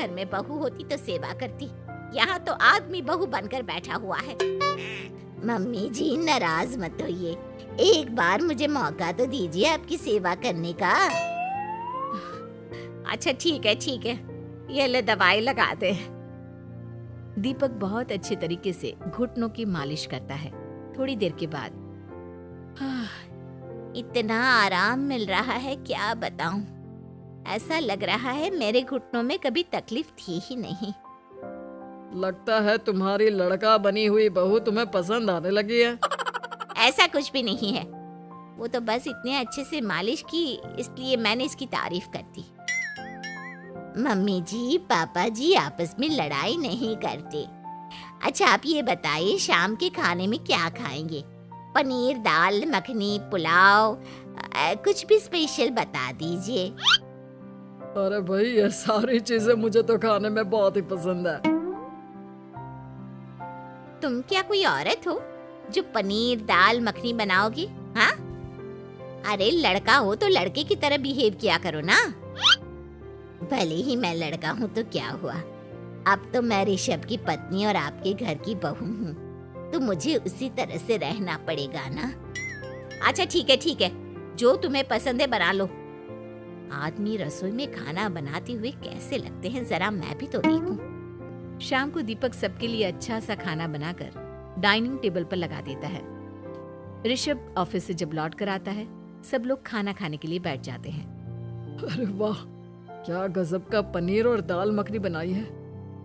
घर में बहू होती तो सेवा करती, यहाँ तो आदमी बहू बनकर बैठा हुआ है। मम्मी जी नाराज मत होइए, एक बार मुझे मौका तो दीजिए आपकी सेवा करने का। अच्छा ठीक है, ये ले दवाई लगा दे। दीपक बहुत अच्छे तरीके से घुटनों की मालिश करता है। थोड़ी देर के बाद इतना आराम मिल रहा है क्या बताऊं, ऐसा लग रहा है मेरे घुटनों में कभी तकलीफ थी ही नहीं। लगता है तुम्हारी लड़का बनी हुई बहू तुम्हें पसंद आने लगी है। ऐसा कुछ भी नहीं है, वो तो बस इतने अच्छे से मालिश की इसलिए मैंने इसकी तारीफ कर दी। मम्मी जी पापा जी आपस में लड़ाई नहीं करते। अच्छा आप ये बताइए शाम के खाने में क्या खाएंगे? पनीर, दाल मखनी, पुलाव, कुछ भी स्पेशल बता दीजिए। अरे भाई ये सारी चीजें मुझे तो खाने में बहुत ही पसंद है। तुम क्या कोई औरत हो जो पनीर दाल मखनी बनाओगी? हाँ, अरे लड़का हो तो लड़के की तरह बिहेव किया करो ना। भले ही मैं लड़का हूँ तो क्या हुआ, अब तो मैं ऋषभ की पत्नी और आपके घर की बहू हूँ, तो मुझे उसी तरह से रहना पड़ेगा ना। अच्छा ठीक है, जो तुम्हें पसंद है बना लो। आदमी रसोई में खाना बनाते हुए कैसे लगते हैं, जरा मैं भी तो देखूं। शाम को दीपक सबके लिए अच्छा सा खाना बनाकर डाइनिंग टेबल पर लगा देता है। ऋषभ ऑफिस से जब लौट कर आता है, सब लोग खाना खाने के लिए बैठ जाते हैं। अरे वाह, क्या गजब का पनीर और दाल मखनी बनाई है।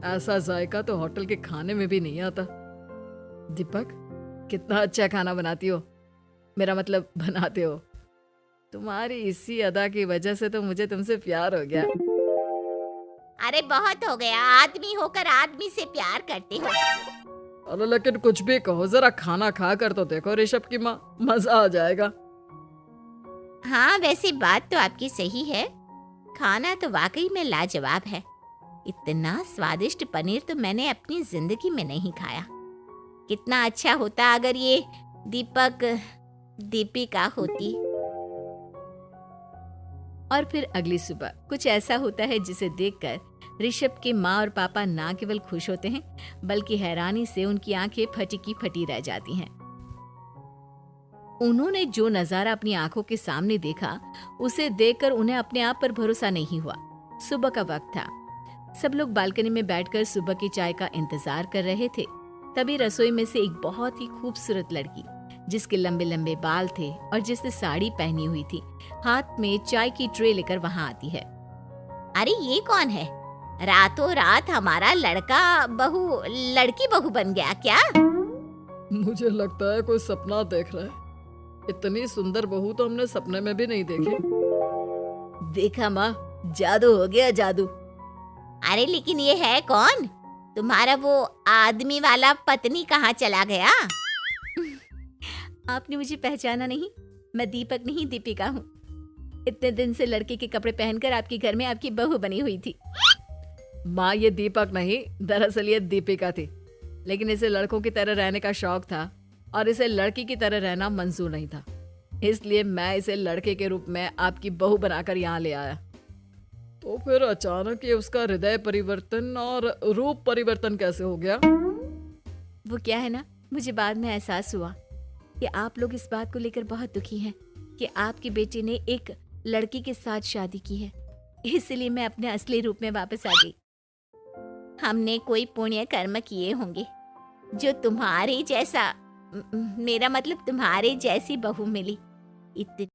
ऐसा जायका तो होटल के खाने में भी नहीं आता। दीपक कितना अच्छा खाना बनाती हो, मेरा मतलब बनाते हो। तुम्हारी इसी अदा की वजह से तो मुझे तुमसे प्यार हो गया। अरे बहुत हो गया, आदमी होकर आदमी से प्यार करते हो। अरे लेकिन कुछ भी कहो, जरा खाना खा कर तो देखो ऋषभ की माँ, मजा आ जाएगा। हाँ वैसे बात तो आपकी सही है, खाना तो वाकई में लाजवाब है। इतना स्वादिष्ट पनीर तो मैंने अपनी जिंदगी में नहीं खाया। कितना अच्छा होता अगर ये दीपिका होती। और फिर अगली सुबह कुछ ऐसा होता है जिसे देखकर ऋषभ के माँ और पापा ना केवल खुश होते हैं बल्कि हैरानी से उनकी आंखें फटी की फटी रह जाती हैं। उन्होंने जो नजारा अपनी आंखों के सामने देखा उसे देखकर उन्हें अपने आप पर भरोसा नहीं हुआ। सुबह का वक्त था, सब लोग बालकनी में बैठकर सुबह की चाय का इंतजार कर रहे थे। तभी रसोई में से एक बहुत ही खूबसूरत लड़की जिसके लंबे लंबे बाल थे और जिसने साड़ी पहनी हुई थी, हाथ में चाय की ट्रे लेकर वहां आती है। अरे ये कौन है? रातों रात हमारा लड़की बहू बन गया क्या? मुझे लगता है कोई सपना देख रहा है। इतनी सुंदर बहू तो हमने सपने में भी नहीं देखी। देखा माँ, जादू हो गया जादू। अरे लेकिन ये है कौन? तुम्हारा वो आदमी वाला पत्नी कहाँ चला गया? आपने मुझे पहचाना नहीं? मैं दीपक नहीं दीपिका हूँ। इतने दिन से लड़के के कपड़े पहनकर आपके घर में आपकी बहू बनी हुई थी। माँ ये दीपक नहीं, दरअसल ये दीपिका थी, लेकिन इसे लड़कों की तरह रहने का शौक था और इसे लड़की की तरह रहना मंजूर नहीं था, इसलिए मैं इसे लड़के के रूप में आपकी बहू बनाकर यहाँ ले आया। तो फिर अचानक ये उसका हृदय परिवर्तन और रूप परिवर्तन कैसे हो गया? वो क्या है ना, मुझे बाद में एहसास हुआ कि आप लोग इस बात को लेकर बहुत दुखी हैं कि आपके बेटे ने एक लड़की के साथ शादी की है, इसलिए मैं अपने असली रूप में वापस आ गई। हमने कोई पुण्य कर्म किए होंगे जो तुम्हारे जैसा, मेरा मतलब तुम्हारे जैसी बहू मिली। इतनी